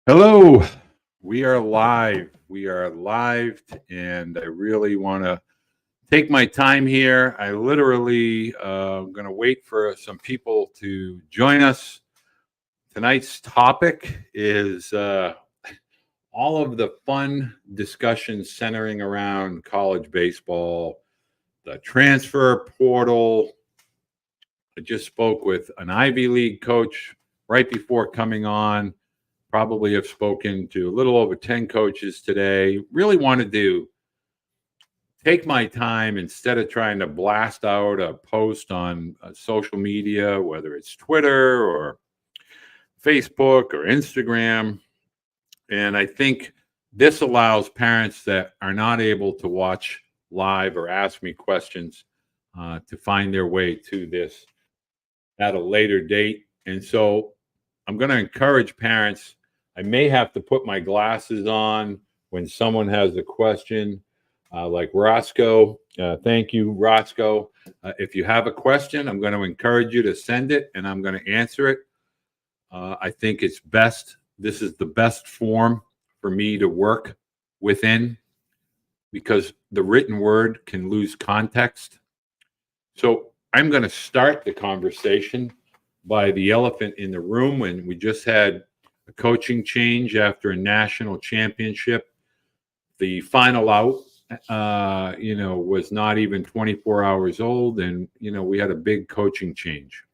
Hello, we are live. We are live, and I really want to take my time here. I literally going to wait for some people to join us. Tonight's topic is all of the fun discussions centering around college baseball, the transfer portal. I just spoke with an Ivy League coach right before coming on. Probably have spoken to a little over 10 coaches today. Really wanted to take my time instead of trying to blast out a post on social media, whether it's Twitter or Facebook or Instagram. And I think this allows parents that are not able to watch live or ask me questions to find their way to this at a later date. And so I'm going to encourage parents. I may have to put my glasses on when someone has a question, like Roscoe. Thank you, Roscoe. If you have a question, I'm going to encourage you to send it, and I'm going to answer it. I think it's best. This is the best form for me to work within because the written word can lose context. So I'm going to start the conversation by the elephant in the room when we just had a coaching change after a national championship. The final out, was not even 24 hours old, and we had a big coaching change.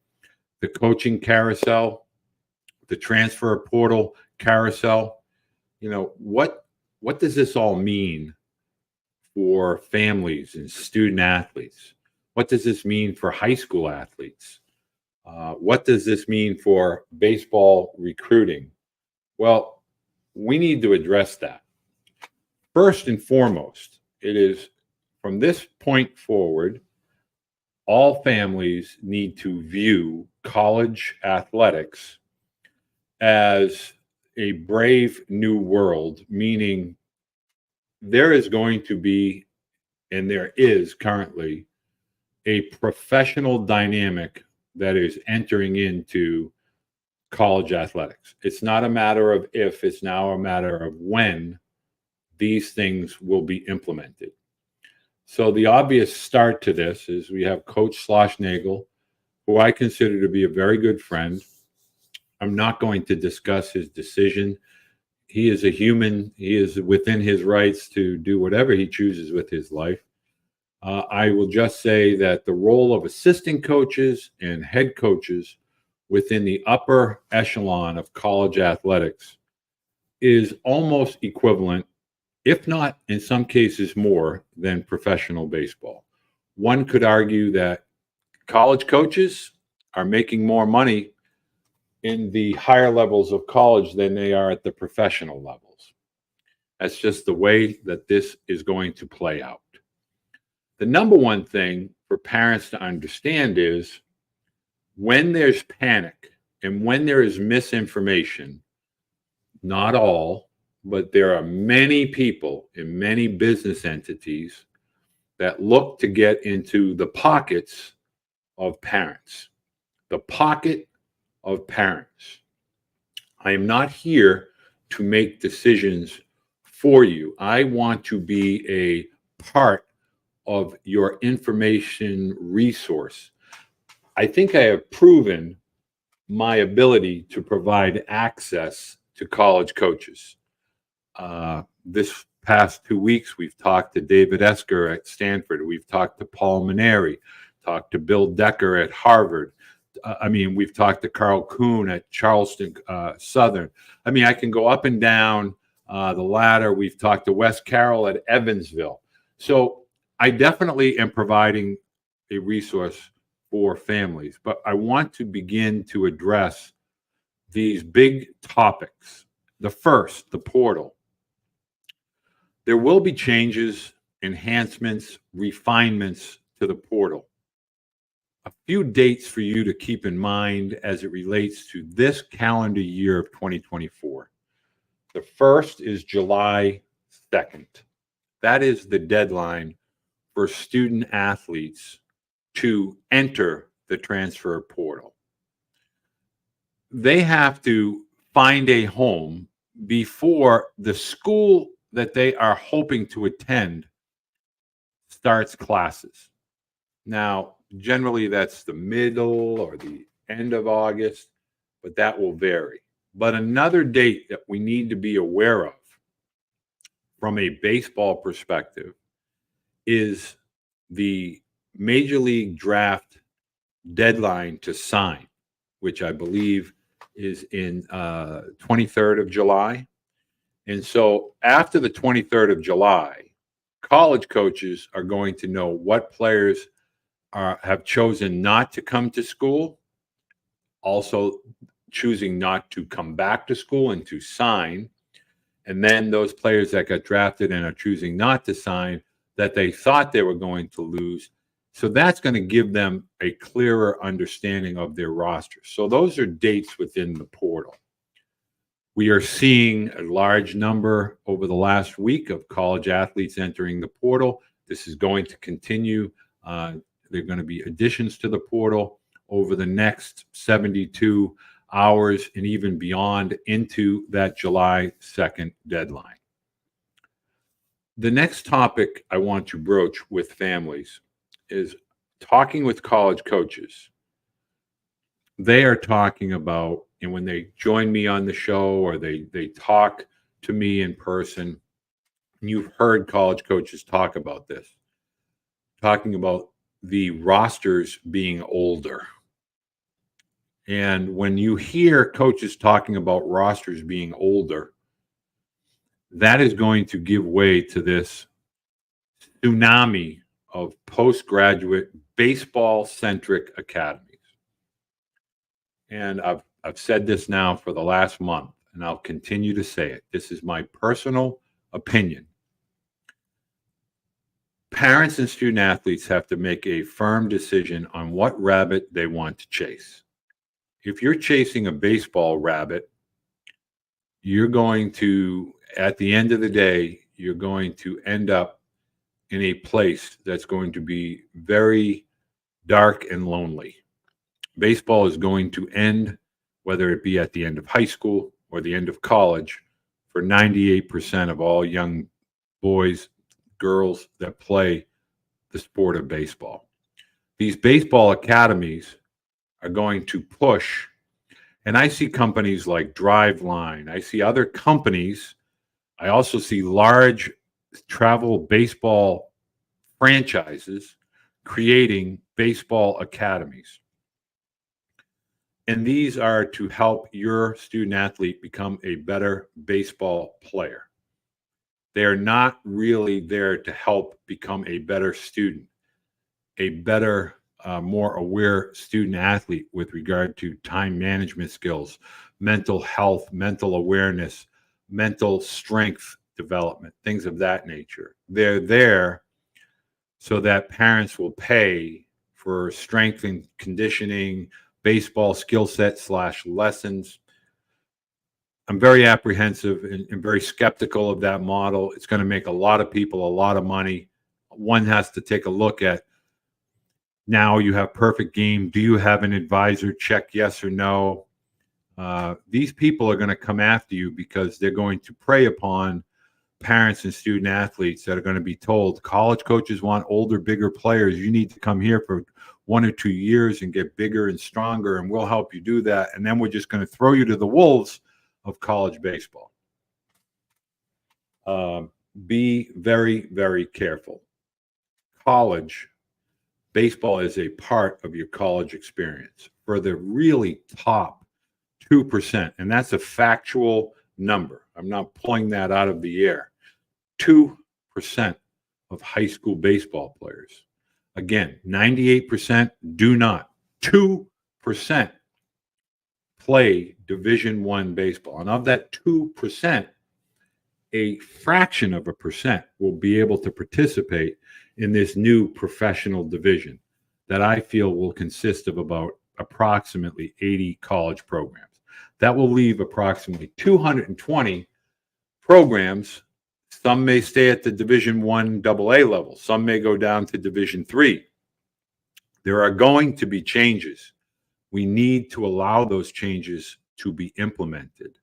The coaching carousel, the transfer portal carousel. What does this all mean for families and student athletes? What does this mean for high school athletes? What does this mean for baseball recruiting? Well, we need to address that. First and foremost, it is from this point forward, all families need to view college athletics as a brave new world, meaning there is going to be, and there is currently, a professional dynamic that is entering into college athletics. It's not a matter of if, it's now a matter of when these things will be implemented. So the obvious start to this is we have Coach Schlossnagle, who I consider to be a very good friend. I'm not going to discuss his decision. He is a human. He is within his rights to do whatever he chooses with his life. I will just say that the role of assistant coaches and head coaches within the upper echelon of college athletics is almost equivalent, if not in some cases more, than professional baseball. One could argue that college coaches are making more money in the higher levels of college than they are at the professional levels. That's just the way that this is going to play out. The number one thing for parents to understand is when there's panic and when there is misinformation, not all, but there are many people in many business entities that look to get into the pockets of parents. The pocket of parents. I am not here to make decisions for you. I want to be a part of your information resource. I think I have proven my ability to provide access to college coaches. This past 2 weeks, we've talked to David Esker at Stanford. We've talked to Paul Maneri, talked to Bill Decker at Harvard. We've talked to Carl Kuhn at Charleston Southern. I can go up and down the ladder. We've talked to Wes Carroll at Evansville. So I definitely am providing a resource for families, but I want to begin to address these big topics. The first, the portal. There will be changes, enhancements, refinements to the portal. A few dates for you to keep in mind as it relates to this calendar year of 2024. The first is July 2nd. That is the deadline for student athletes to enter the transfer portal. They have to find a home before the school that they are hoping to attend starts classes. Now, generally that's the middle or the end of August, but that will vary. But another date that we need to be aware of from a baseball perspective is the Major League Draft deadline to sign, which I believe is in 23rd of July. And so after the 23rd of July, college coaches are going to know what players have chosen not to come to school, also choosing not to come back to school and to sign. And then those players that got drafted and are choosing not to sign that they thought they were going to lose. So that's going to give them a clearer understanding of their roster. So those are dates within the portal. We are seeing a large number over the last week of college athletes entering the portal. This is going to continue. There are going to be additions to the portal over the next 72 hours and even beyond into that July 2nd deadline. The next topic I want to broach with families is talking with college coaches. They are talking about, and when they join me on the show or they talk to me in person, and you've heard college coaches talk about this, talking about the rosters being older. And when you hear coaches talking about rosters being older, that is going to give way to this tsunami of postgraduate baseball-centric academies. And I've said this now for the last month, and I'll continue to say it. This is my personal opinion. Parents and student athletes have to make a firm decision on what rabbit they want to chase. If you're chasing a baseball rabbit, you're going to, at the end of the day, you're going to end up in a place that's going to be very dark and lonely. Baseball is going to end, whether it be at the end of high school or the end of college, for 98% of all young boys, girls that play the sport of baseball. These baseball academies are going to push, and I see companies like Driveline. I see other companies. I also see large travel baseball franchises creating baseball academies. And these are to help your student athlete become a better baseball player. They are not really there to help become a better student, a better, more aware student athlete with regard to time management skills, mental health, mental awareness, mental strength development, things of that nature. They're there so that parents will pay for strength and conditioning, baseball skill set / lessons. I'm very apprehensive and very skeptical of that model. It's going to make a lot of people a lot of money. One has to take a look at, now you have perfect game. Do you have an advisor? Check yes or no. These people are going to come after you because they're going to prey upon parents and student athletes that are going to be told, college coaches want older, bigger players. You need to come here for 1 or 2 years and get bigger and stronger, and we'll help you do that. And then we're just going to throw you to the wolves of college baseball. Be very, very careful. College baseball is a part of your college experience for the really top 2%. And that's a factual number. I'm not pulling that out of the air. 2% of high school baseball players. Again, 98% do not. 2% play Division I baseball. And of that 2%, a fraction of a percent will be able to participate in this new professional division that I feel will consist of about approximately 80 college programs. That will leave approximately 220 programs. Some may stay at the Division I AA level. Some may go down to Division III. There are going to be changes. We need to allow those changes to be implemented.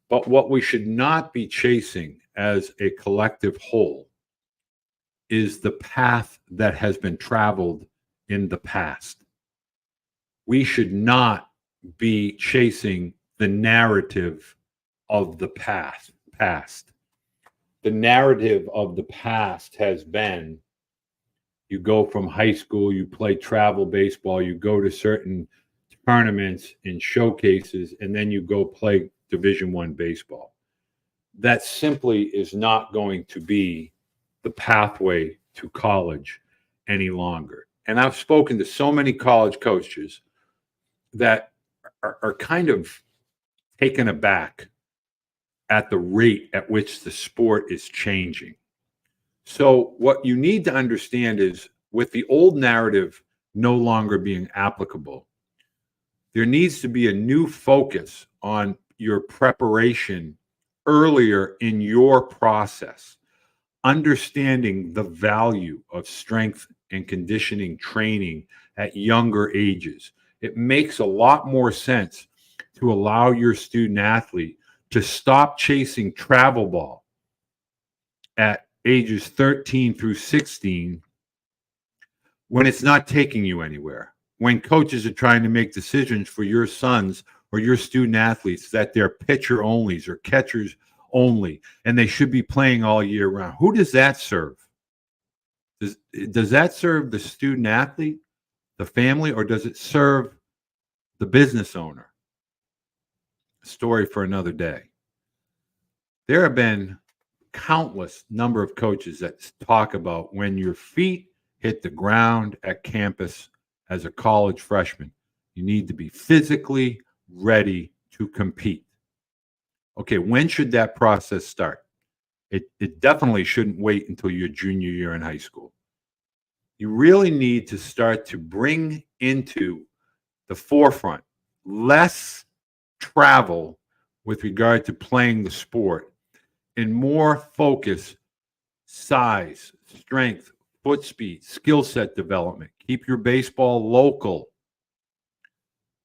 But what we should not be chasing as a collective whole is the path that has been traveled in the past. We should not be chasing the narrative of the past. The narrative of the past has been you go from high school, you play travel baseball, you go to certain tournaments and showcases, and then you go play Division I baseball. That simply is not going to be the pathway to college any longer. And I've spoken to so many college coaches that are kind of taken aback at the rate at which the sport is changing. So what you need to understand is with the old narrative no longer being applicable, there needs to be a new focus on your preparation earlier in your process, understanding the value of strength and conditioning training at younger ages. It makes a lot more sense to allow your student athlete to stop chasing travel ball at ages 13 through 16 when it's not taking you anywhere. When coaches are trying to make decisions for your sons or your student athletes that they're pitcher onlys or catchers only, and they should be playing all year round. Who does that serve? Does that serve the student athlete, the family, or does it serve the business owner? A story for another day. There have been countless number of coaches that talk about when your feet hit the ground at campus as a college freshman, you need to be physically ready to compete. Okay, when should that process start? It definitely shouldn't wait until your junior year in high school. You really need to start to bring into the forefront less travel with regard to playing the sport and more focus, size, strength, foot speed, skill set development. Keep your baseball local.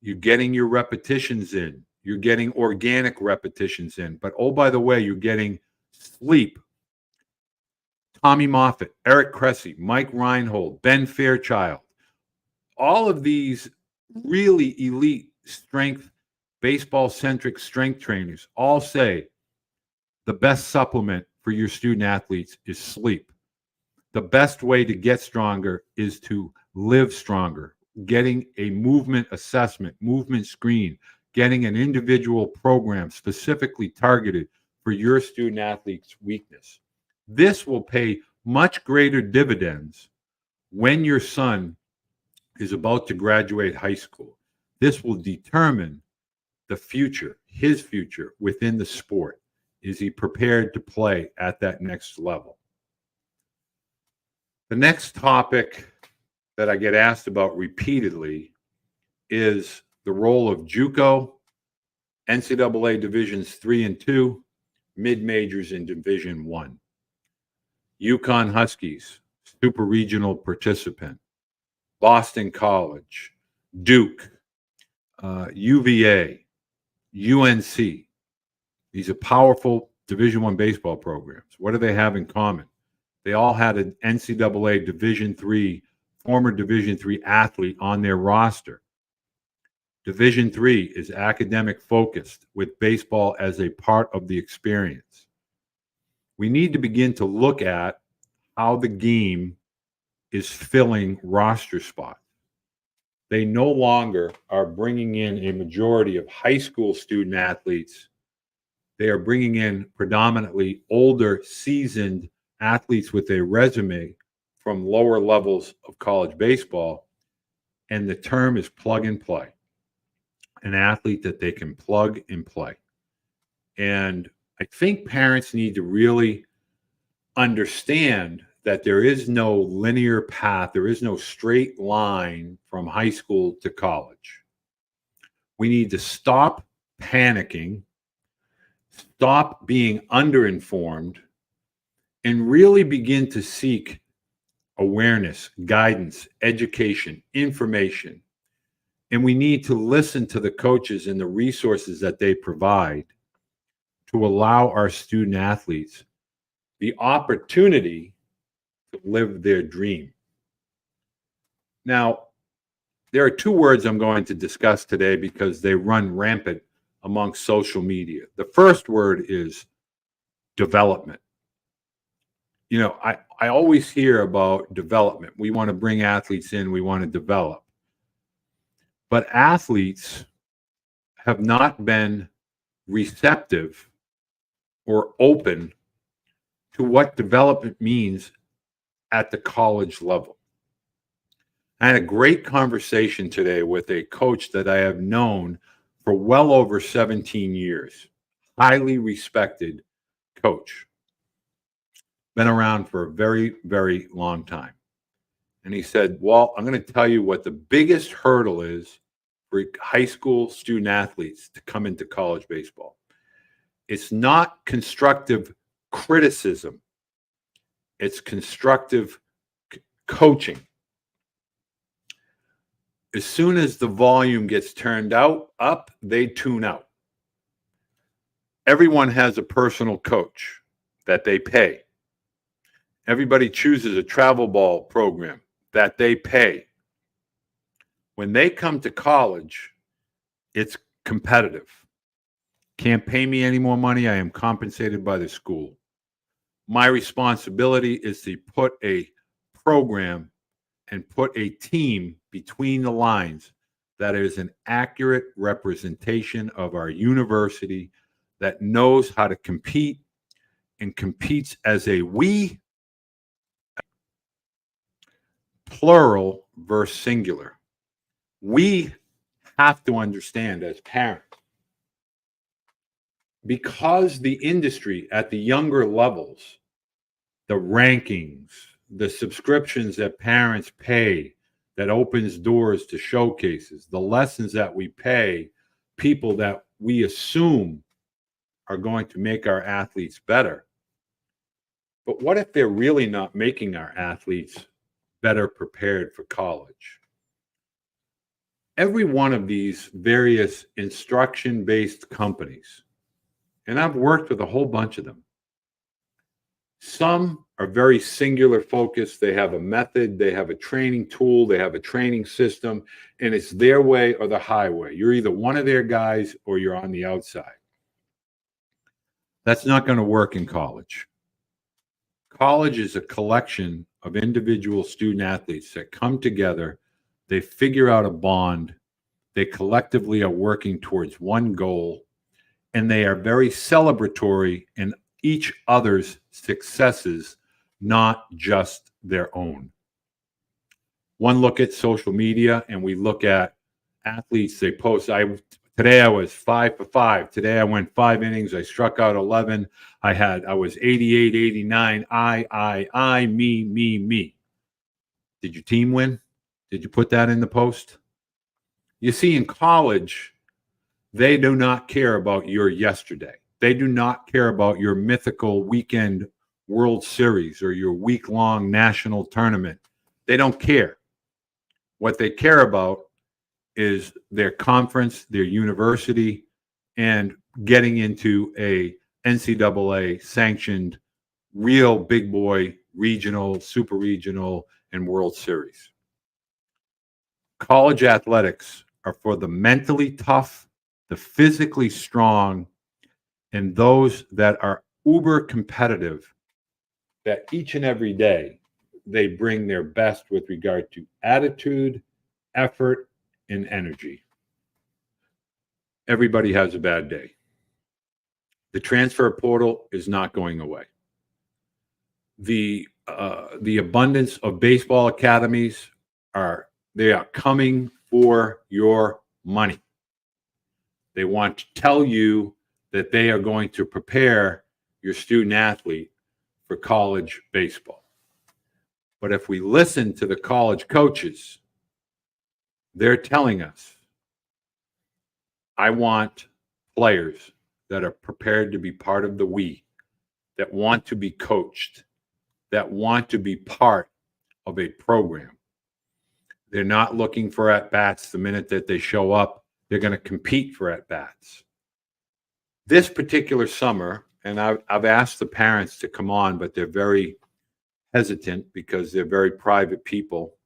You're getting your repetitions in. You're getting organic repetitions in. But oh, by the way, you're getting sleep. Tommy Moffitt, Eric Cressy, Mike Reinhold, Ben Fairchild, all of these really elite strength, baseball-centric strength trainers all say the best supplement for your student athletes is sleep. The best way to get stronger is to live stronger, getting a movement assessment, movement screen, getting an individual program specifically targeted for your student athlete's weakness. This will pay much greater dividends when your son is about to graduate high school. This will determine the future, his future within the sport. Is he prepared to play at that next level? The next topic that I get asked about repeatedly is the role of JUCO, NCAA Divisions 3 and 2, mid-majors in Division 1. UConn Huskies, super regional participant. Boston College, Duke, UVA, UNC. These are powerful Division I baseball programs. What do they have in common? They all had an NCAA Division III, former Division III athlete on their roster. Division III is academic focused with baseball as a part of the experience. We need to begin to look at how the game is filling roster spots. They no longer are bringing in a majority of high school student athletes. They are bringing in predominantly older, seasoned athletes with a resume from lower levels of college baseball. And the term is plug and play. An athlete that they can plug and play. And I think parents need to really understand that there is no linear path, there is no straight line from high school to college. We need to stop panicking, stop being underinformed, and really begin to seek awareness, guidance, education, information. And we need to listen to the coaches and the resources that they provide to allow our student athletes the opportunity to live their dream. Now, there are two words I'm going to discuss today because they run rampant among social media. The first word is development. You know, I always hear about development. We want to bring athletes in, we want to develop. But athletes have not been receptive or open to what development means at the college level. I had a great conversation today with a coach that I have known for well over 17 years, highly respected coach, been around for a very, very long time. And he said, "Well, I'm going to tell you what the biggest hurdle is for high school student athletes to come into college baseball. It's not constructive criticism. It's constructive coaching. As soon as the volume gets turned up, they tune out. Everyone has a personal coach that they pay. Everybody chooses a travel ball program that they pay. When they come to college, it's competitive. Can't pay me any more money. I am compensated by the school. My responsibility is to put a program and put a team between the lines that is an accurate representation of our university, that knows how to compete and competes as a we, plural versus singular. We have to understand as parents, because the industry at the younger levels, the rankings, the subscriptions that parents pay, that opens doors to showcases, the lessons that we pay, people that we assume are going to make our athletes better. But what if they're really not making our athletes better prepared for college? Every one of these various instruction-based companies, and I've worked with a whole bunch of them, some are very singular focused. They have a method, they have a training tool, they have a training system, and it's their way or the highway. You're either one of their guys or you're on the outside. That's not going to work in college. College is a collection of individual student athletes that come together, they figure out a bond, they collectively are working towards one goal, and they are very celebratory in each other's successes, not just their own. One look at social media and we look at athletes, they post, today I was 5 for 5. Today I went 5 innings. I struck out 11. I was 88, 89. Me. Did your team win? Did you put that in the post? You see, in college, they do not care about your yesterday. They do not care about your mythical weekend World Series or your week-long national tournament. They don't care. What they care about is their conference, their university, and getting into a NCAA sanctioned real big boy regional, super regional, and World Series. College athletics are for the mentally tough, the physically strong, and those that are uber competitive, that each and every day they bring their best with regard to attitude, effort, and energy. Everybody has a bad day. The transfer portal is not going away. The abundance of baseball academies are coming for your money. They want to tell you that they are going to prepare your student athlete for college baseball. But if we listen to the college coaches, they're telling us, I want players that are prepared to be part of the we, that want to be coached, that want to be part of a program. They're not looking for at-bats the minute that they show up. They're going to compete for at-bats. This particular summer, and I've asked the parents to come on, but they're very hesitant because they're very private people.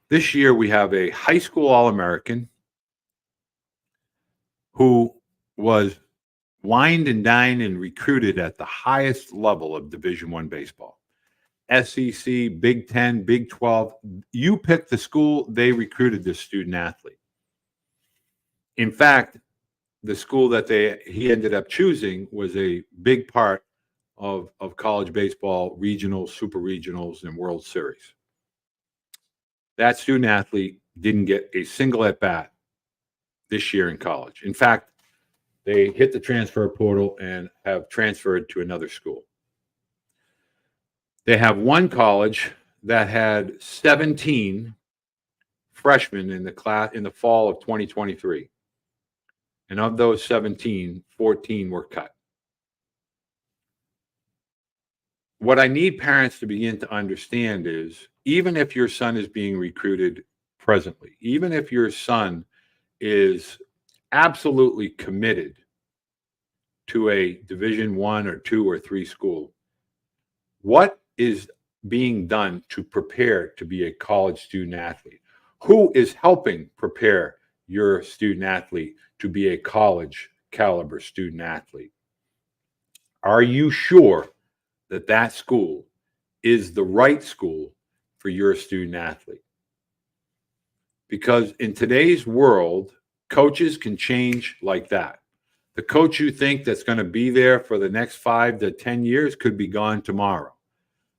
This year, we have a high school All-American who was wined and dined and recruited at the highest level of Division I baseball. SEC, Big 10, Big 12. You pick the school, they recruited this student athlete. In fact, the school that he ended up choosing was a big part of college baseball, regionals, super regionals, and World Series. That student athlete didn't get a single at-bat this year in college. In fact, they hit the transfer portal and have transferred to another school. They have one college that had 17 freshmen in the class in the fall of 2023. And of those 17, 14 were cut. What I need parents to begin to understand is, even if your son is being recruited presently, even if your son is absolutely committed to a Division I or II or III school, what is being done to prepare to be a college student athlete? Who is helping prepare your student athlete to be a college caliber student athlete? Are you sure that that school is the right school for your student athlete? Because in today's world, coaches can change like that. The coach you think that's going to be there for the next 5 to 10 years could be gone tomorrow,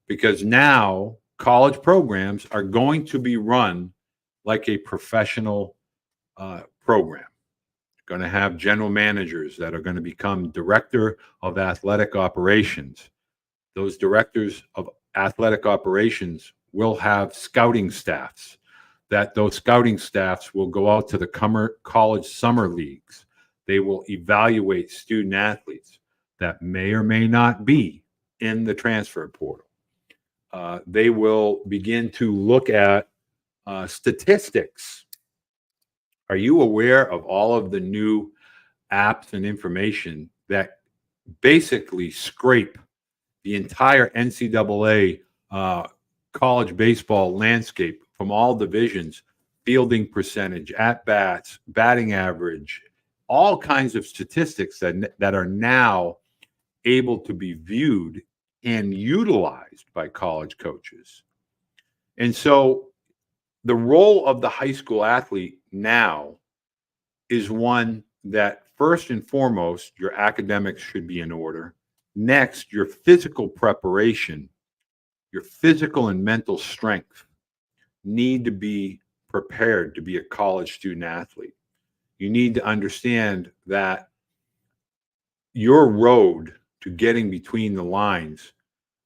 because now college programs are going to be run like a professional program. Going to have general managers that are going to become director of athletic operations. Those directors of athletic operations will have scouting staffs, that those scouting staffs will go out to the college summer leagues. They will evaluate student athletes that may or may not be in the transfer portal. They will begin to look at statistics. Are you aware of all of the new apps and information that basically scrape the entire NCAA college baseball landscape from all divisions? Fielding percentage, at-bats, batting average, all kinds of statistics that are now able to be viewed and utilized by college coaches. And so the role of the high school athlete now is one that, first and foremost, your academics should be in order. Next, your physical preparation, your physical and mental strength need to be prepared to be a college student athlete. You need to understand that your road to getting between the lines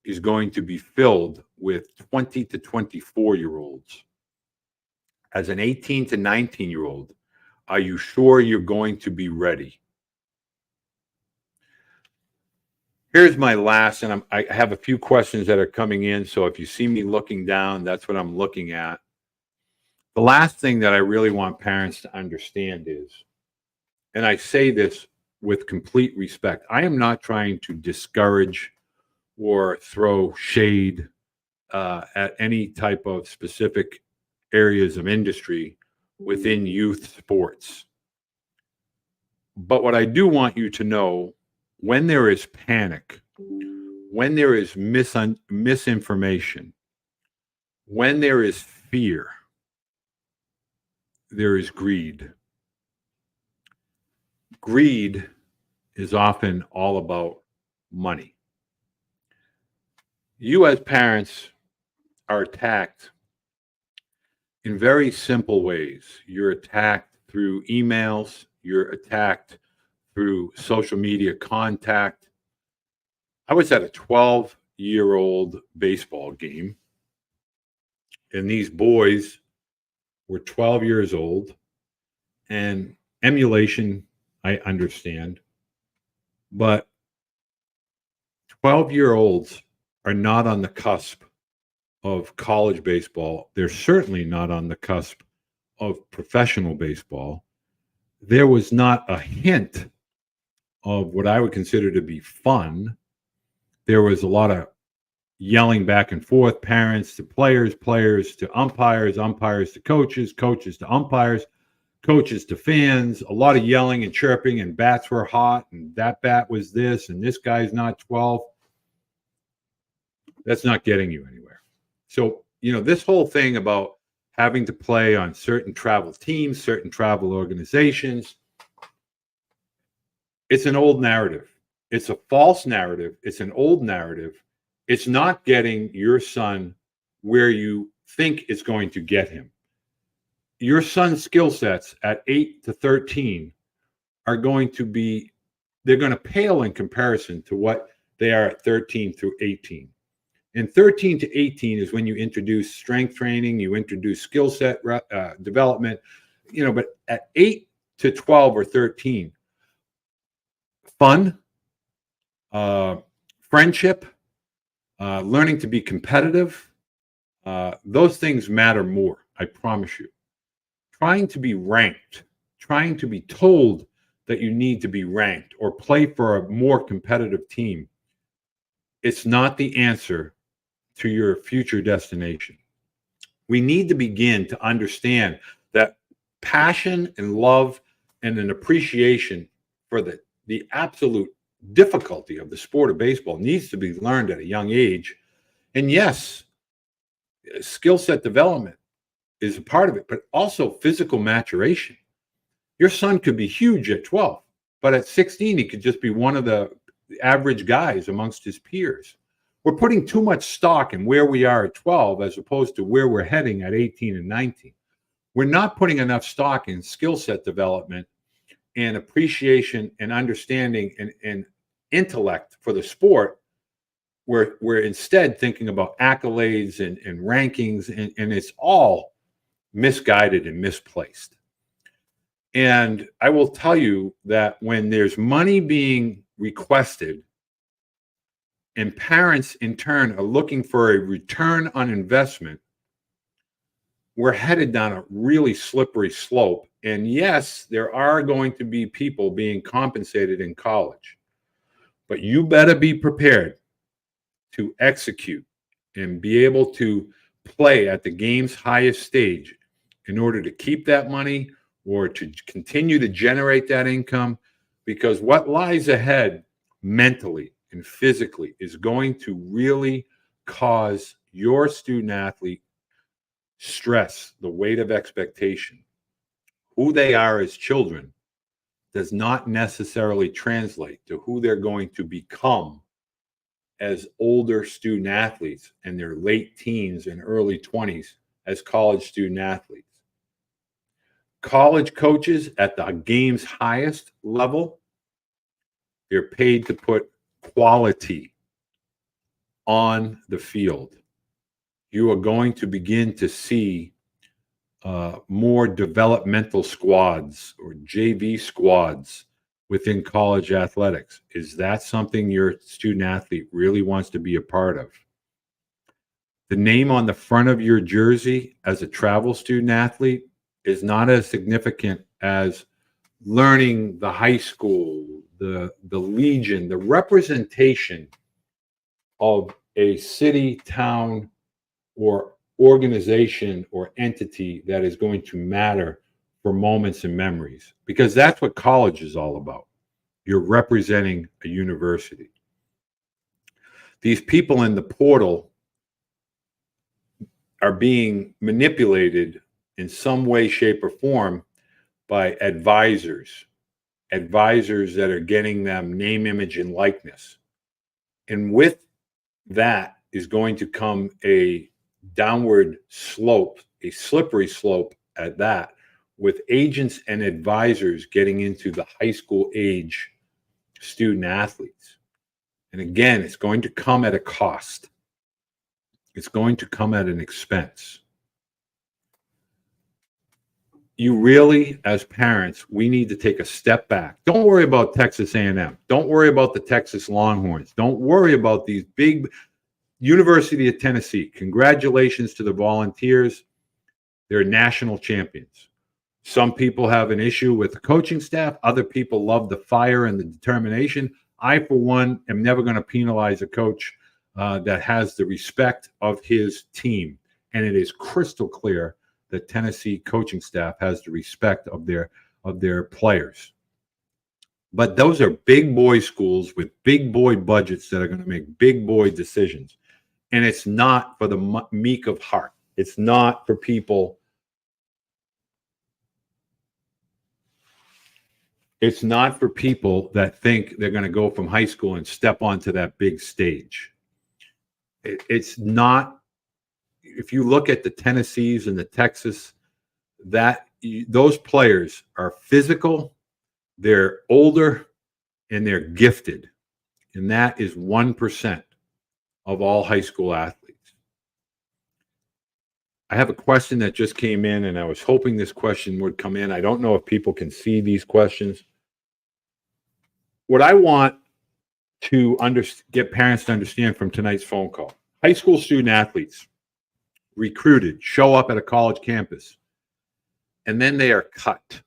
is going to be filled with 20 to 24-year-olds. As an 18 to 19-year-old, are you sure you're going to be ready? Here's my last, and I have a few questions that are coming in, so if you see me looking down, that's what I'm looking at. The last thing that I really want parents to understand is, and I say this with complete respect, I am not trying to discourage or throw shade at any type of specific areas of industry within youth sports. But what I do want you to know, when there is panic, when there is misinformation, when there is fear, there is greed. Greed is often all about money. You as parents are attacked in very simple ways. You're attacked through emails. You're attacked through social media contact. I was at a 12-year-old baseball game, and these boys were 12 years old, and emulation, I understand, but 12-year-olds are not on the cusp of college baseball. They're certainly not on the cusp of professional baseball. There was not a hint of what I would consider to be fun. There was a lot of yelling back and forth, parents to players, players to umpires, umpires to coaches, coaches to umpires, coaches to fans, a lot of yelling and chirping, and bats were hot, and that bat was this, and this guy's not 12. That's not getting you anywhere. So, this whole thing about having to play on certain travel teams, certain travel organizations, it's an old narrative. It's a false narrative. It's an old narrative. It's not getting your son where you think it's going to get him. Your son's skill sets at 8 to 13 are going to be, they're going to pale in comparison to what they are at 13 through 18. And 13 to 18 is when you introduce strength training, you introduce skill set development, but at 8 to 12 or 13, fun, friendship, learning to be competitive, those things matter more, I promise you. Trying to be ranked, trying to be told that you need to be ranked or play for a more competitive team, it's not the answer to your future destination. We need to begin to understand that passion and love and an appreciation for the absolute difficulty of the sport of baseball needs to be learned at a young age. And yes, skill set development is a part of it, but also physical maturation. Your son could be huge at 12, but at 16, he could just be one of the average guys amongst his peers. We're putting too much stock in where we are at 12 as opposed to where we're heading at 18 and 19. We're not putting enough stock in skill set development and appreciation and understanding and intellect for the sport. We're instead thinking about accolades and rankings, and it's all misguided and misplaced. And I will tell you that when there's money being requested and parents in turn are looking for a return on investment, we're headed down a really slippery slope. And yes, there are going to be people being compensated in college, but you better be prepared to execute and be able to play at the game's highest stage in order to keep that money or to continue to generate that income, because what lies ahead mentally and physically is going to really cause your student athlete stress, the weight of expectation. Who they are as children does not necessarily translate to who they're going to become as older student athletes in their late teens and early 20s as college student athletes. College coaches at the game's highest level, they're paid to put quality on the field. You are going to begin to see more developmental squads or JV squads within college athletics. Is that something your student athlete really wants to be a part of? The name on the front of your jersey as a travel student athlete is not as significant as learning the high school, the Legion, the representation of a city, town, or organization or entity that is going to matter for moments and memories, because that's what college is all about. You're representing a university. These people in the portal are being manipulated in some way, shape, or form by advisors that are getting them name, image, and likeness. And with that is going to come a downward slope, a slippery slope at that, with agents and advisors getting into the high school age student athletes. And again, it's going to come at a cost. It's going to come at an expense. You really, as parents, we need to take a step back. Don't worry about Texas A&M. Don't worry about the Texas Longhorns. Don't worry about these big University of Tennessee. Congratulations to the Volunteers. They're national champions. Some people have an issue with the coaching staff. Other people love the fire and the determination. I, for one, am never going to penalize a coach that has the respect of his team. And it is crystal clear that Tennessee coaching staff has the respect of their players. But those are big boy schools with big boy budgets that are going to make big boy decisions. And it's not for the meek of heart. It's not for people. It's not for people that think they're going to go from high school and step onto that big stage. It's not. If you look at the Tennessees and the Texas, those players are physical, they're older, and they're gifted. And that is 1% of all high school athletes. I have a question that just came in, and I was hoping this question would come in. I don't know if people can see these questions. What I want to get parents to understand from tonight's phone call, high school student athletes recruited, show up at a college campus, and then they are cut.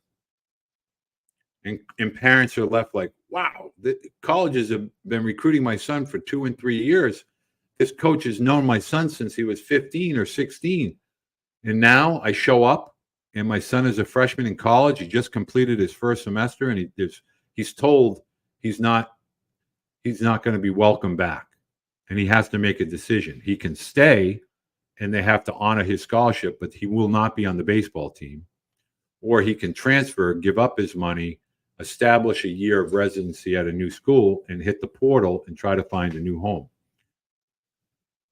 And parents are left like, wow, the colleges have been recruiting my son for 2 and 3 years. This coach has known my son since he was 15 or 16. And now I show up, and my son is a freshman in college. He just completed his first semester, and he's told he's not going to be welcome back. And he has to make a decision. He can stay, and they have to honor his scholarship, but he will not be on the baseball team. Or he can transfer, give up his money, establish a year of residency at a new school, and hit the portal and try to find a new home.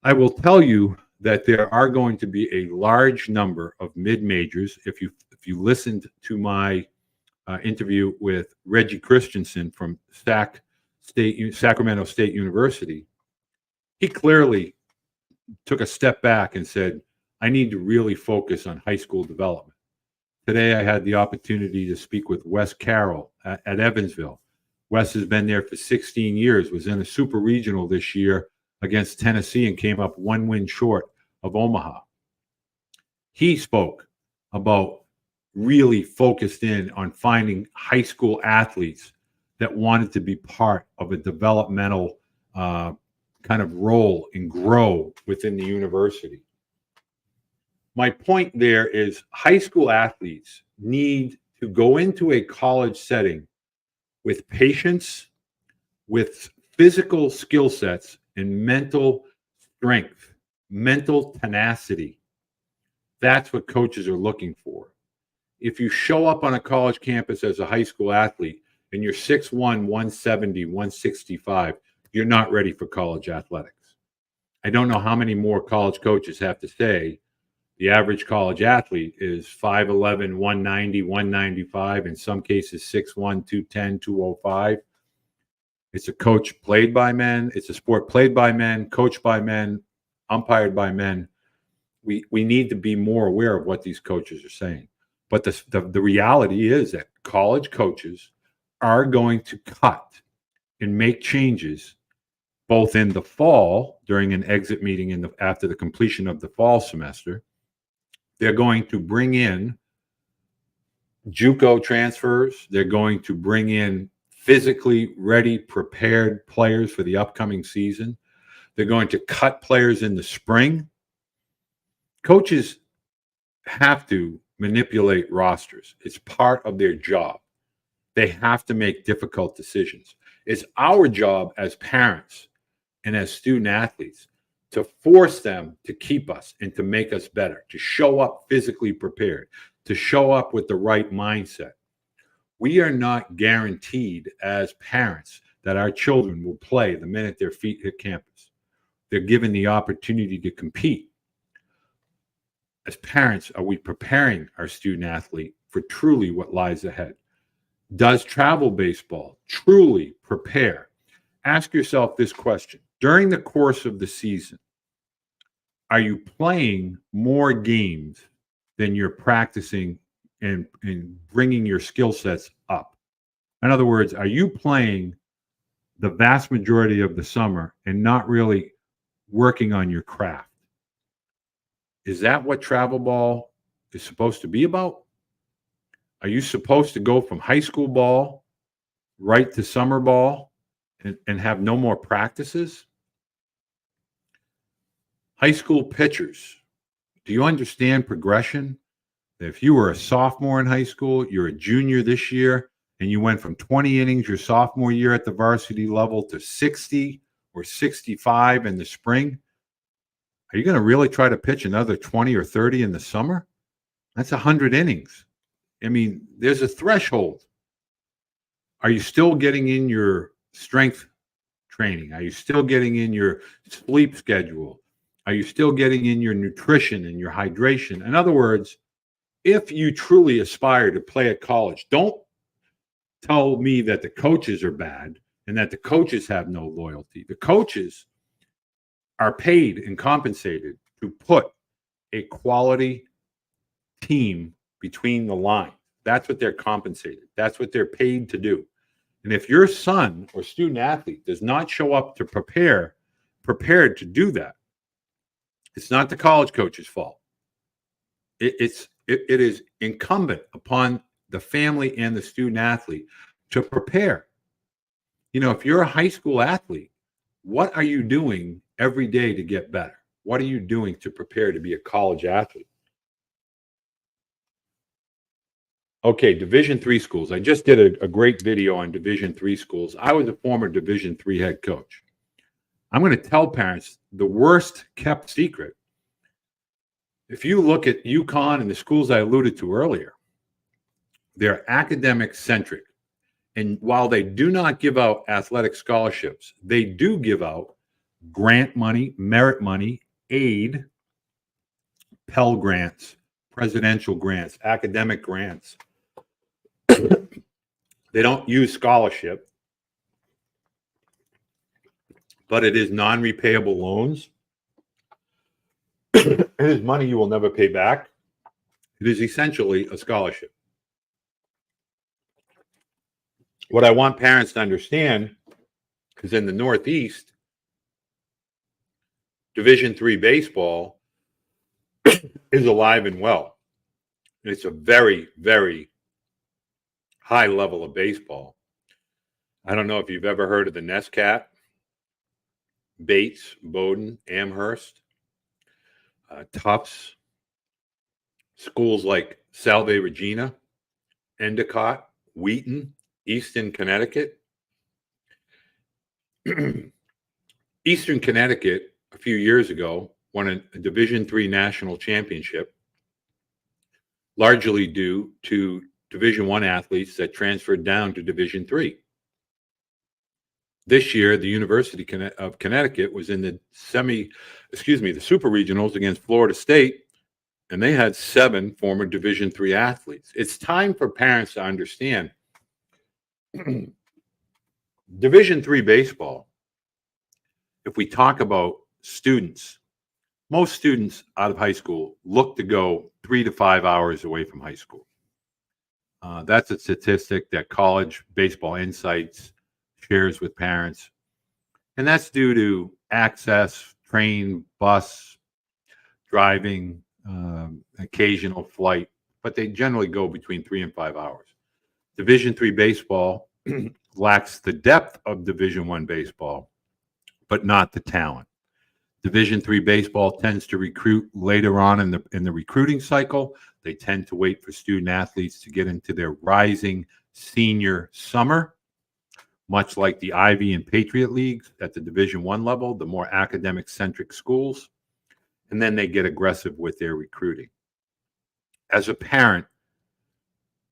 I will tell you that there are going to be a large number of mid-majors. If you listened to my interview with Reggie Christensen from Sacramento State University, he clearly took a step back and said, I need to really focus on high school development. Today, I had the opportunity to speak with Wes Carroll at Evansville. Wes has been there for 16 years, was in a super regional this year against Tennessee and came up 1 win short of Omaha. He spoke about really focused in on finding high school athletes that wanted to be part of a developmental kind of role and grow within the university. My point there is high school athletes need to go into a college setting with patience, with physical skill sets, and mental strength, mental tenacity. That's what coaches are looking for. If you show up on a college campus as a high school athlete and you're 6'1", 170, 165, you're not ready for college athletics. I don't know how many more college coaches have to say the average college athlete is 5'11", 190, 195, in some cases 6'1", 210, 205. It's a coach played by men. It's a sport played by men, coached by men, umpired by men. We need to be more aware of what these coaches are saying. But the reality is that college coaches are going to cut and make changes both in the fall during an exit meeting after the completion of the fall semester. They're going to bring in JUCO transfers. They're going to bring in physically ready, prepared players for the upcoming season. They're going to cut players in the spring. Coaches have to manipulate rosters. It's part of their job. They have to make difficult decisions. It's our job as parents and as student athletes to force them to keep us and to make us better, to show up physically prepared, to show up with the right mindset. We are not guaranteed as parents that our children will play the minute their feet hit campus. They're given the opportunity to compete. As parents, are we preparing our student athlete for truly what lies ahead? Does travel baseball truly prepare? Ask yourself this question. During the course of the season, are you playing more games than you're practicing and bringing your skill sets up? In other words, are you playing the vast majority of the summer and not really working on your craft? Is that what travel ball is supposed to be about? Are you supposed to go from high school ball right to summer ball and have no more practices? High school pitchers, do you understand progression? If you were a sophomore in high school, you're a junior this year, and you went from 20 innings your sophomore year at the varsity level to 60 or 65 in the spring, are you going to really try to pitch another 20 or 30 in the summer? That's 100 innings. I mean, there's a threshold. Are you still getting in your strength training? Are you still getting in your sleep schedule? Are you still getting in your nutrition and your hydration? In other words, if you truly aspire to play at college, don't tell me that the coaches are bad and that the coaches have no loyalty. The coaches are paid and compensated to put a quality team between the lines. That's what they're compensated. That's what they're paid to do. And if your son or student athlete does not show up to prepared to do that, it's not the college coach's fault. It is incumbent upon the family and the student athlete to prepare. You know, if you're a high school athlete, what are you doing every day to get better? What are you doing to prepare to be a college athlete? Okay, Division III schools. I just did a great video on Division III schools. I was a former Division III head coach. I'm going to tell parents the worst kept secret. If you look at UConn and the schools I alluded to earlier, they're academic centric. And while they do not give out athletic scholarships, they do give out grant money, merit money, aid, Pell grants, presidential grants, academic grants. They don't use scholarship, but it is non-repayable loans. It is money you will never pay back. It is essentially a scholarship. What I want parents to understand is in the Northeast, Division III baseball is alive and well. It's a very, very high level of baseball. I don't know if you've ever heard of the NESCAT, Bates, Bowdoin, Amherst, Tufts, schools like Salve Regina, Endicott, Wheaton, Easton, Connecticut. Eastern Connecticut, a few years ago, won a Division III national championship, largely due to Division I athletes that transferred down to Division III. This year, the University of Connecticut was in the super regionals against Florida State, and they had 7 former Division III athletes. It's time for parents to understand Division III baseball. If we talk about students, most students out of high school look to go 3 to 5 hours away from high school. That's a statistic that College Baseball Insights shares with parents. And that's due to access, train, bus, driving, occasional flight, but they generally go between 3 and 5 hours. Division III baseball lacks the depth of Division I baseball, but not the talent. Division III baseball tends to recruit later on in the recruiting cycle. They tend to wait for student athletes to get into their rising senior summer, much like the Ivy and Patriot Leagues at the Division I level, the more academic-centric schools, and then they get aggressive with their recruiting. As a parent,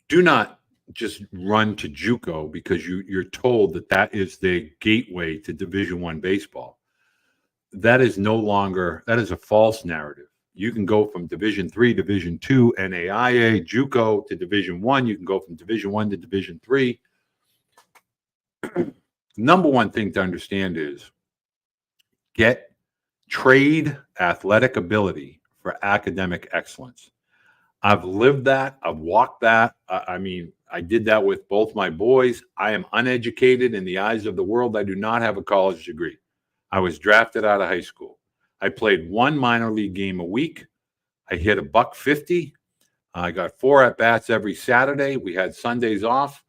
do not just run to JUCO because you're told that is the gateway to Division I baseball. That is a false narrative. You can go from Division III, Division II, NAIA, JUCO to Division I. You can go from Division I to Division III. Number one thing to understand is trade athletic ability for academic excellence. I've lived that. I've walked that. I mean, I did that with both my boys. I am uneducated in the eyes of the world. I do not have a college degree. I was drafted out of high school. I played 1 minor league game a week. I hit $150. I got 4 at-bats every Saturday. We had Sundays off,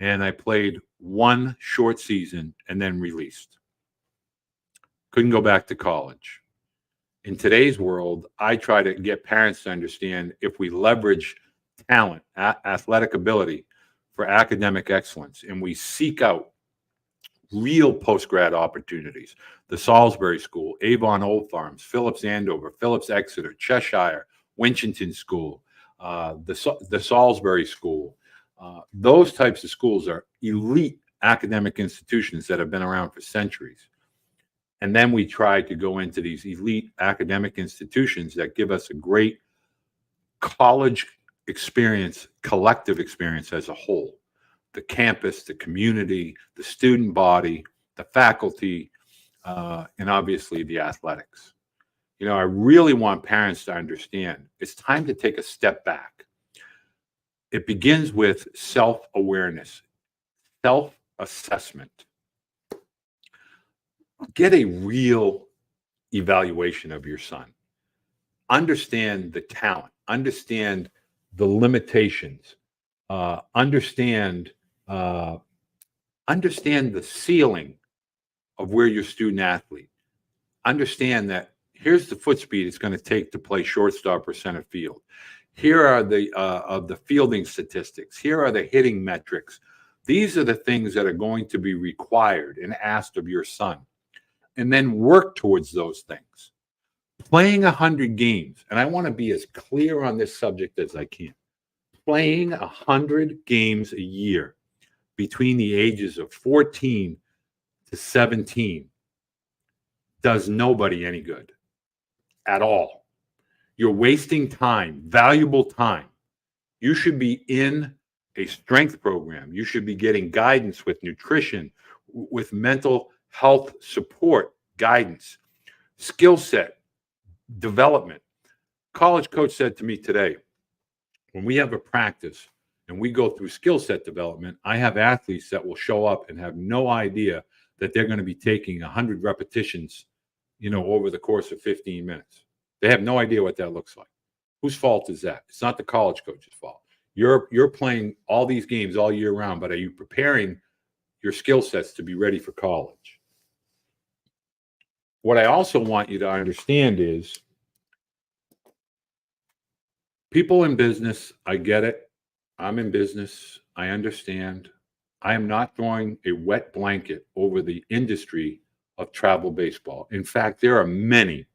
and I played one short season and then released. Couldn't go back to college. In today's world, I try to get parents to understand if we leverage talent, athletic ability for academic excellence, and we seek out real post-grad opportunities, the Salisbury School, Avon Old Farms, Phillips Andover, Phillips Exeter, Cheshire, Winchton School, the Salisbury School. Those types of schools are elite academic institutions that have been around for centuries. And then we try to go into these elite academic institutions that give us a great college experience, collective experience as a whole. The campus, the community, the student body, the faculty, and obviously the athletics. You know, I really want parents to understand it's time to take a step back. It begins with self-awareness, self-assessment. Get a real evaluation of your son. Understand the talent, understand the limitations, understand the ceiling of where your student athlete. Understand that here's the foot speed it's going to take to play shortstop or center field. Here are the fielding statistics. Here are the hitting metrics. These are the things that are going to be required and asked of your son. And then work towards those things. Playing 100 games, and I want to be as clear on this subject as I can. Playing 100 games a year between the ages of 14 to 17 does nobody any good at all. You're wasting time, valuable time. You should be in a strength program. You should be getting guidance with nutrition, with mental health support, guidance, skill set development. College coach said to me today, when we have a practice and we go through skill set development, I have athletes that will show up and have no idea that they're going to be taking 100 repetitions, over the course of 15 minutes. They have no idea what that looks like. Whose fault is that? It's not the college coach's fault. You're playing all these games all year round, but are you preparing your skill sets to be ready for college? What I also want you to understand is people in business, I get it. I'm in business. I understand. I am not throwing a wet blanket over the industry of travel baseball. In fact, there are many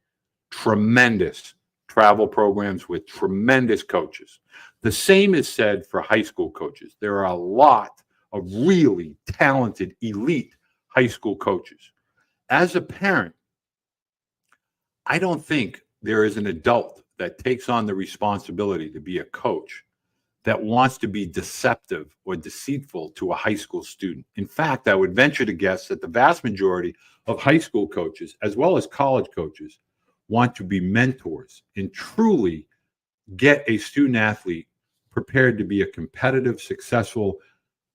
tremendous travel programs with tremendous coaches. The same is said for high school coaches. There are a lot of really talented, elite high school coaches. As a parent, I don't think there is an adult that takes on the responsibility to be a coach that wants to be deceptive or deceitful to a high school student. In fact, I would venture to guess that the vast majority of high school coaches, as well as college coaches, want to be mentors and truly get a student athlete prepared to be a competitive, successful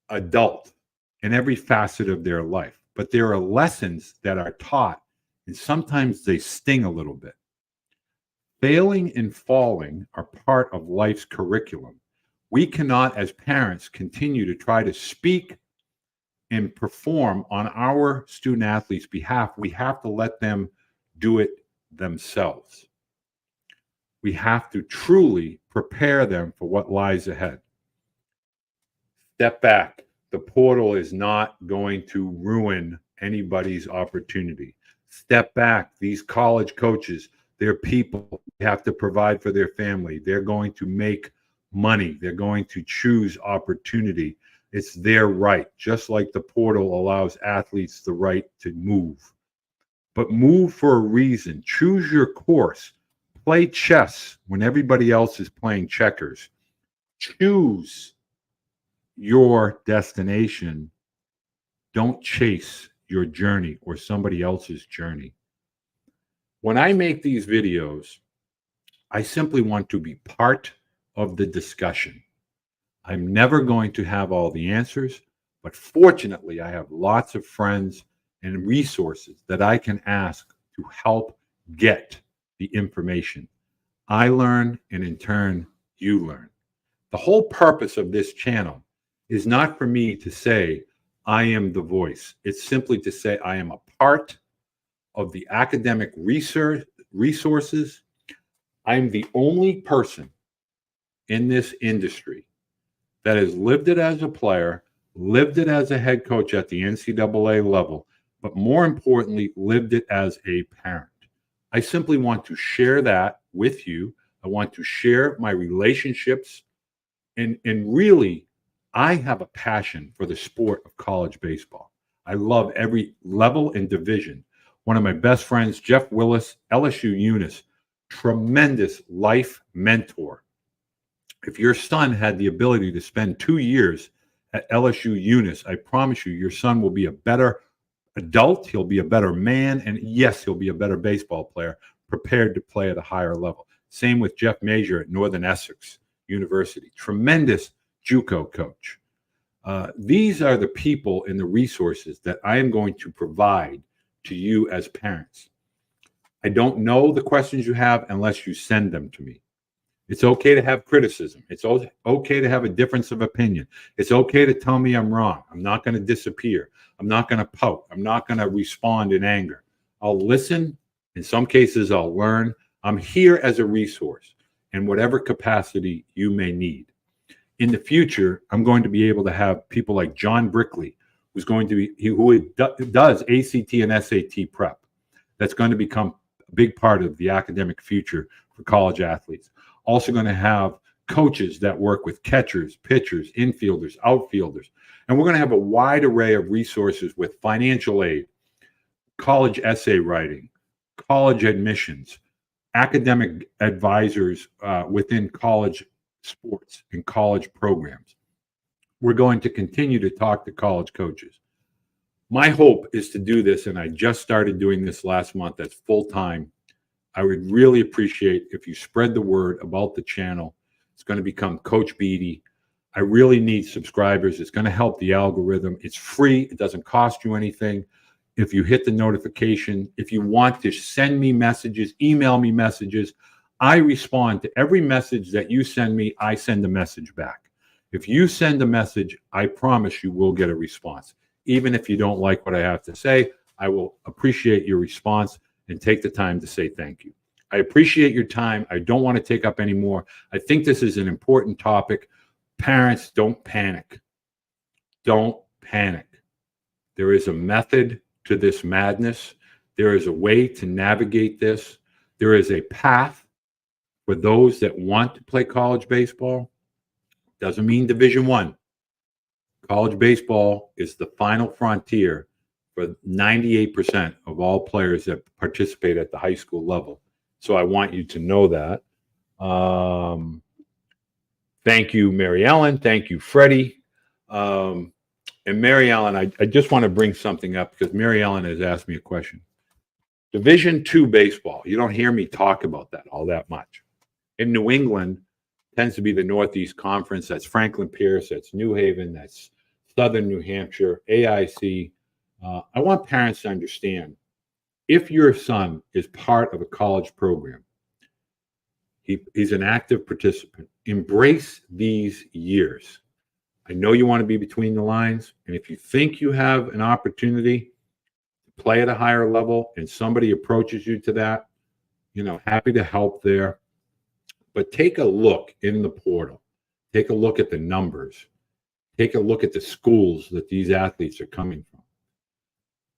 adult in every facet of their life. But there are lessons that are taught, and sometimes they sting a little bit. Failing and falling are part of life's curriculum. We cannot, as parents, continue to try to speak and perform on our student athletes' behalf. We have to let them do it themselves. We have to truly prepare them for what lies ahead. Step back. The portal is not going to ruin anybody's opportunity. Step back. These college coaches, they're people. They have to provide for their family. They're going to make money. They're going to choose opportunity. It's their right, just like the portal allows athletes the right to move. But move for a reason. Choose your course. Play chess when everybody else is playing checkers. Choose your destination. Don't chase your journey or somebody else's journey. When I make these videos, I simply want to be part of the discussion. I'm never going to have all the answers, but fortunately, I have lots of friends and resources that I can ask to help get the information. I learn, and in turn, you learn. The whole purpose of this channel is not for me to say I am the voice. It's simply to say I am a part of the academic resources. I'm the only person in this industry that has lived it as a player, lived it as a head coach at the NCAA level, but more importantly, lived it as a parent. I simply want to share that with you. I want to share my relationships. And really, I have a passion for the sport of college baseball. I love every level and division. One of my best friends, Jeff Willis, LSU Eunice, tremendous life mentor. If your son had the ability to spend 2 years at LSU Eunice, I promise you, your son will be a better adult. He'll be a better man. And yes, he'll be a better baseball player, prepared to play at a higher level. Same with Jeff Major at Northern Essex University. Tremendous JUCO coach. These are the people and the resources that I am going to provide to you as parents. I don't know the questions you have unless you send them to me. It's okay to have criticism. It's okay to have a difference of opinion. It's okay to tell me I'm wrong. I'm not going to disappear. I'm not going to pout. I'm not going to respond in anger. I'll listen. In some cases, I'll learn. I'm here as a resource in whatever capacity you may need. In the future, I'm going to be able to have people like John Brickley, who does ACT and SAT prep. That's going to become a big part of the academic future for college athletes. Also going to have coaches that work with catchers, pitchers, infielders, outfielders. And we're going to have a wide array of resources with financial aid, college essay writing, college admissions, academic advisors within college sports and college programs. We're going to continue to talk to college coaches. My hope is to do this, and I just started doing this last month. That's full-time. I would really appreciate if you spread the word about the channel. It's going to become Coach Beede. I really need subscribers. It's going to help the algorithm. It's free. It doesn't cost you anything. If you hit the notification, if you want to send me messages, email me messages, I respond to every message that you send me. I send a message back. If you send a message, I promise you will get a response. Even if you don't like what I have to say, I will appreciate your response and take the time to say thank you. I appreciate your time. I don't want to take up any more. I think this is an important topic. Parents, don't panic. Don't panic. There is a method to this madness. There is a way to navigate this. There is a path for those that want to play college baseball. Doesn't mean Division I. College baseball is the final frontier for 98% of all players that participate at the high school level. So I want you to know that. Thank you, Mary Ellen. Thank you, Freddie. And Mary Ellen, I just want to bring something up because Mary Ellen has asked me a question. Division II baseball, you don't hear me talk about that all that much. In New England, tends to be the Northeast Conference. That's Franklin Pierce, that's New Haven, that's Southern New Hampshire, AIC. I want parents to understand, if your son is part of a college program, he's an active participant, embrace these years. I know you want to be between the lines, and if you think you have an opportunity to play at a higher level and somebody approaches you to that, happy to help there. But take a look in the portal. Take a look at the numbers. Take a look at the schools that these athletes are coming from.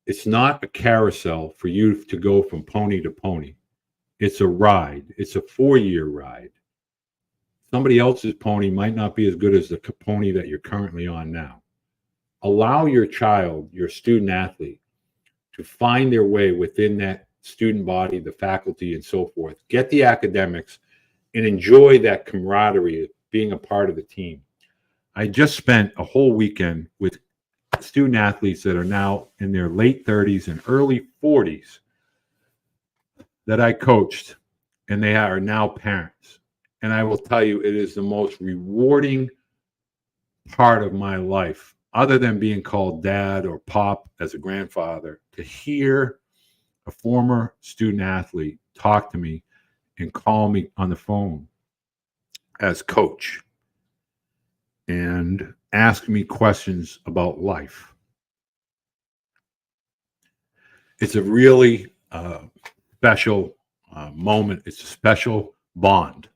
It's not a carousel for you to go from pony to pony. It's a ride. It's a 4-year ride. Somebody else's pony might not be as good as the pony that you're currently on now. Allow your child, your student athlete, to find their way within that student body, the faculty, and so forth. Get the academics and enjoy that camaraderie of being a part of the team. I just spent a whole weekend with student athletes that are now in their late 30s and early 40s that I coached, and they are now parents. And I will tell you, it is the most rewarding part of my life, other than being called dad or pop as a grandfather, to hear a former student athlete talk to me and call me on the phone as coach. and ask me questions about life. It's a really special moment. It's a special bond.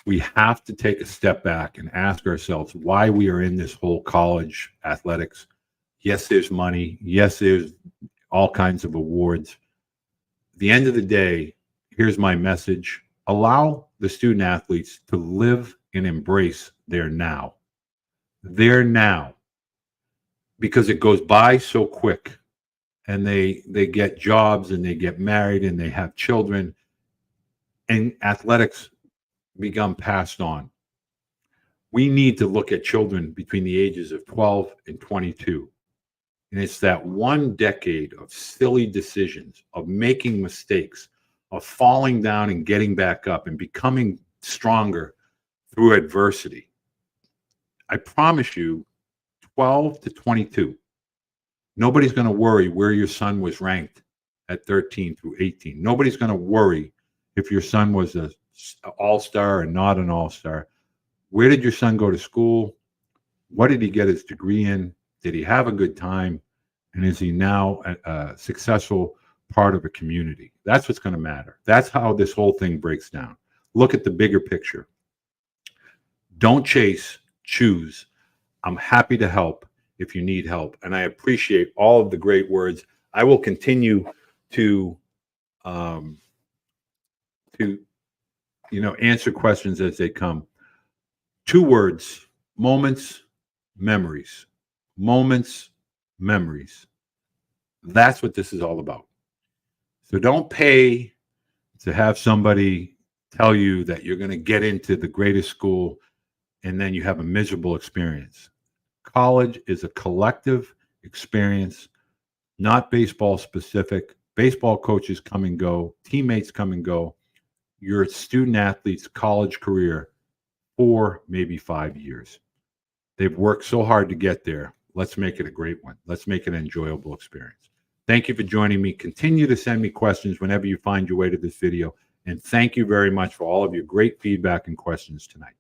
We have to take a step back and ask ourselves why we are in this whole college athletics. Yes, there's money. Yes, there's all kinds of awards. At the end of the day, here's my message. Allow the student athletes to live and embrace their now. Their now. Because it goes by so quick. And they get jobs and they get married and they have children. And athletics become passed on. We need to look at children between the ages of 12 and 22. And it's that one decade of silly decisions, of making mistakes, of falling down and getting back up and becoming stronger through adversity. I promise you, 12 to 22, nobody's going to worry where your son was ranked at 13 through 18. Nobody's going to worry if your son was an all-star or not an all-star. Where did your son go to school? What did he get his degree in? Did he have a good time? And is he now a successful part of a community? That's what's going to matter. That's how this whole thing breaks down. Look at the bigger picture. Don't chase, choose. I'm happy to help if you need help. And I appreciate all of the great words. I will continue to answer questions as they come. 2 words: moments, memories. Moments, memories. That's what this is all about. So don't pay to have somebody tell you that you're going to get into the greatest school and then you have a miserable experience. College is a collective experience, not baseball specific. Baseball coaches come and go, teammates come and go. Your student athlete's college career, 4, maybe 5 years. They've worked so hard to get there. Let's make it a great one. Let's make it an enjoyable experience. Thank you for joining me. Continue to send me questions whenever you find your way to this video. And thank you very much for all of your great feedback and questions tonight.